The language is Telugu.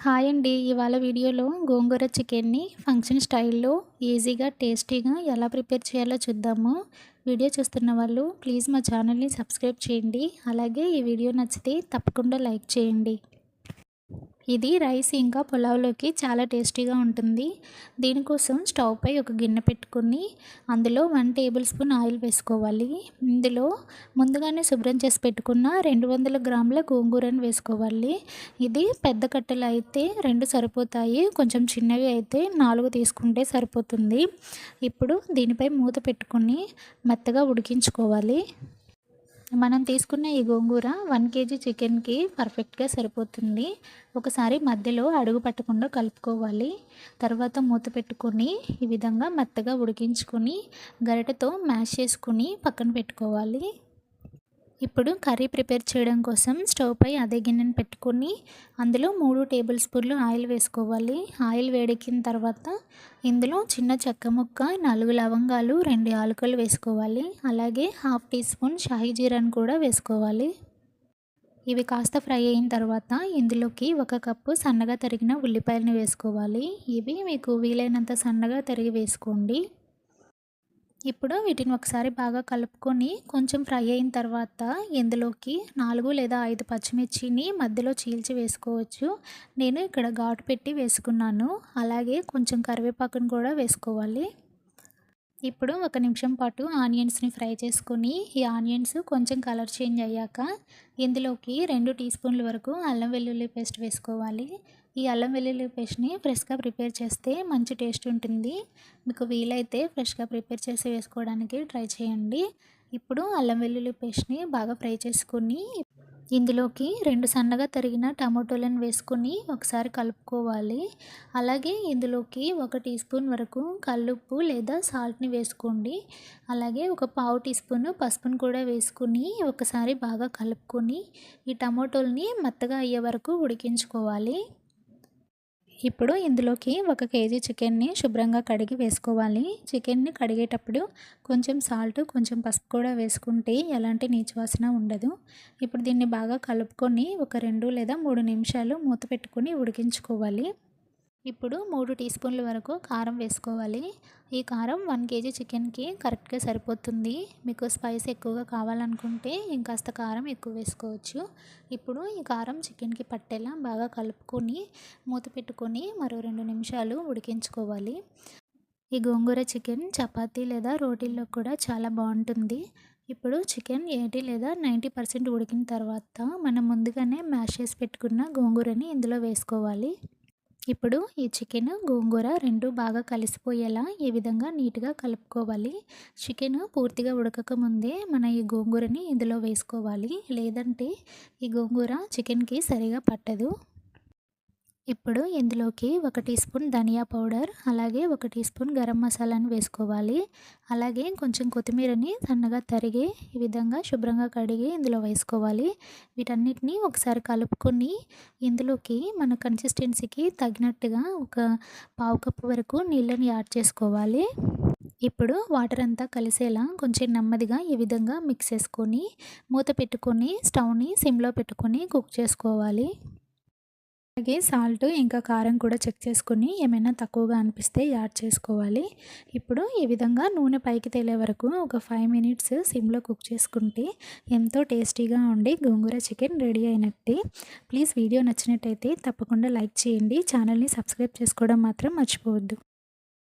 హాయ్ అండి. ఇవాళ వీడియోలో గోంగూర చికెన్‌ని ఫంక్షన్ స్టైల్‌లో ఈజీగా, టేస్టీగా ఎలా ప్రిపేర్ చేయాలో చూద్దాము. వీడియో చూస్తున్న వాళ్ళు ప్లీజ్ మా ఛానల్‌ని సబ్స్క్రైబ్ చేయండి. అలాగే ఈ వీడియో నచ్చితే తప్పకుండా లైక్ చేయండి. ఇది రైస్ ఇంకా పులావ్‌లోకి చాలా టేస్టీగా ఉంటుంది. దీనికోసం స్టవ్ పై ఒక గిన్నె పెట్టుకొని అందులో 1 టేబుల్ స్పూన్ ఆయిల్ వేసుకోవాలి. ఇందులో ముందుగానే శుభ్రం చేసి పెట్టుకున్న 200 గ్రాముల గోంగూరను వేసుకోవాలి. ఇది పెద్ద కట్టెలు అయితే 2 సరిపోతాయి. కొంచెం చిన్నవి అయితే 4 తీసుకుంటే సరిపోతుంది. ఇప్పుడు దీనిపై మూత పెట్టుకొని మెత్తగా ఉడికించుకోవాలి. మనం తీసుకున్న ఈ గోంగూర 1 కేజీ చికెన్‌కి పర్ఫెక్ట్‌గా సరిపోతుంది. ఒకసారి మధ్యలో అడుగు పట్టకుండా కలుపుకోవాలి. తర్వాత మూత పెట్టుకొని ఈ విధంగా మెత్తగా ఉడికించుకొని గరిటెతో మ్యాష్ చేసుకొని పక్కన పెట్టుకోవాలి. ఇప్పుడు కర్రీ ప్రిపేర్ చేయడం కోసం స్టవ్ పై అదే గిన్నెను పెట్టుకొని అందులో 3 టేబుల్ స్పూన్లు ఆయిల్ వేసుకోవాలి. ఆయిల్ వేడెక్కిన తర్వాత ఇందులో చిన్న చెక్క ముక్క, 4 లవంగాలు, 2 యాలకులు వేసుకోవాలి. అలాగే హాఫ్ టీ స్పూన్ షాహీ జీరాను కూడా వేసుకోవాలి. ఇవి కాస్త ఫ్రై అయిన తర్వాత ఇందులోకి 1 కప్పు సన్నగా తరిగిన ఉల్లిపాయలను వేసుకోవాలి. ఇవి మీకు వీలైనంత సన్నగా తరిగి వేసుకోండి. ఇప్పుడు వీటిని ఒకసారి బాగా కలుపుకొని కొంచెం ఫ్రై అయిన తర్వాత ఇందులోకి 4 లేదా 5 పచ్చిమిర్చిని మధ్యలో చీల్చి వేసుకోవచ్చు. నేను ఇక్కడ ఘాటు పెట్టి వేసుకున్నాను. అలాగే కొంచెం కరివేపాకును కూడా వేసుకోవాలి. ఇప్పుడు 1 నిమిషం పాటు ఆనియన్స్ని ఫ్రై చేసుకొని ఈ ఆనియన్స్ కొంచెం కలర్ చేంజ్ అయ్యాక ఇందులోకి 2 టీ స్పూన్ల వరకు అల్లం వెల్లుల్లి పేస్ట్ వేసుకోవాలి. ఈ అల్లం వెల్లుల్లి పేస్ట్ని ఫ్రెష్గా ప్రిపేర్ చేస్తే మంచి టేస్ట్ ఉంటుంది. మీకు వీలైతే ఫ్రెష్గా ప్రిపేర్ చేసి వేసుకోవడానికి ట్రై చేయండి. ఇప్పుడు అల్లం వెల్లుల్లి పేస్ట్ని బాగా ఫ్రై చేసుకొని ఇందులోకి 2 సన్నగా తరిగిన టమాటోలను వేసుకొని ఒకసారి కలుపుకోవాలి. అలాగే ఇందులోకి 1 టీ స్పూన్ వరకు కల్లుప్పు లేదా సాల్ట్‌ని వేసుకోండి. అలాగే ఒక పావు టీ స్పూన్ పసుపును కూడా వేసుకొని ఒకసారి బాగా కలుపుకొని ఈ టమాటోల్ని మెత్తగా అయ్యే వరకు ఉడికించుకోవాలి. ఇప్పుడు ఇందులోకి 1 కేజీ చికెన్ని శుభ్రంగా కడిగి వేసుకోవాలి. చికెన్ని కడిగేటప్పుడు కొంచెం సాల్ట్, కొంచెం పసుపు కూడా వేసుకుంటే ఎలాంటి నీచు వాసన ఉండదు. ఇప్పుడు దీన్ని బాగా కలుపుకొని ఒక 2 లేదా 3 నిమిషాలు మూత పెట్టుకొని ఉడికించుకోవాలి. ఇప్పుడు 3 టీ స్పూన్ల వరకు కారం వేసుకోవాలి. ఈ కారం 1 కేజీ చికెన్‌కి కరెక్ట్‌గా సరిపోతుంది. మీకు స్పైస్ ఎక్కువగా కావాలనుకుంటే ఇంకాస్త కారం ఎక్కువ వేసుకోవచ్చు. ఇప్పుడు ఈ కారం చికెన్‌కి పట్టేలా బాగా కలుపుకొని మూత పెట్టుకొని మరో 2 నిమిషాలు ఉడికించుకోవాలి. ఈ గోంగూర చికెన్ చపాతీ లేదా రోటీల్లో కూడా చాలా బాగుంటుంది. ఇప్పుడు చికెన్ 80 లేదా 90% ఉడికిన తర్వాత మనం ముందుగానే మ్యాష్ చేసి పెట్టుకున్న గోంగూరని ఇందులో వేసుకోవాలి. ఇప్పుడు ఈ చికెన్, గోంగూర 2 బాగా కలిసిపోయేలా ఈ విధంగా నీట్‌గా కలుపుకోవాలి. చికెన్ పూర్తిగా ఉడకక ముందే మన ఈ గోంగూరని ఇందులో వేసుకోవాలి. లేదంటే ఈ గోంగూర చికెన్‌కి సరిగా పట్టదు. ఇప్పుడు ఇందులోకి 1 టీ స్పూన్ ధనియా పౌడర్, అలాగే 1 టీ స్పూన్ గరం మసాలాను వేసుకోవాలి. అలాగే కొంచెం కొత్తిమీరని సన్నగా తరిగి ఈ విధంగా శుభ్రంగా కడిగి ఇందులో వేసుకోవాలి. వీటన్నిటిని ఒకసారి కలుపుకొని ఇందులోకి మన కన్సిస్టెన్సీకి తగినట్టుగా ఒక పావు కప్పు వరకు నీళ్ళని యాడ్ చేసుకోవాలి. ఇప్పుడు వాటర్ అంతా కలిసేలా కొంచెం నెమ్మదిగా ఈ విధంగా మిక్స్ చేసుకొని మూత పెట్టుకొని స్టవ్‌ని సిమ్‌లో పెట్టుకొని కుక్ చేసుకోవాలి. అలాగే సాల్ట్ ఇంకా కారం కూడా చెక్ చేసుకొని ఏమైనా తక్కువగా అనిపిస్తే యాడ్ చేసుకోవాలి. ఇప్పుడు ఈ విధంగా నూనె పైకి తేలే వరకు ఒక 5 మినిట్స్ సిమ్‌లో కుక్ చేసుకుంటే ఎంతో టేస్టీగా ఉండే గోంగూర చికెన్ రెడీ అయినట్టే. ప్లీజ్ వీడియో నచ్చినట్టయితే తప్పకుండా లైక్ చేయండి. ఛానల్‌ని సబ్స్క్రైబ్ చేసుకోవడం మాత్రం మర్చిపోవద్దు.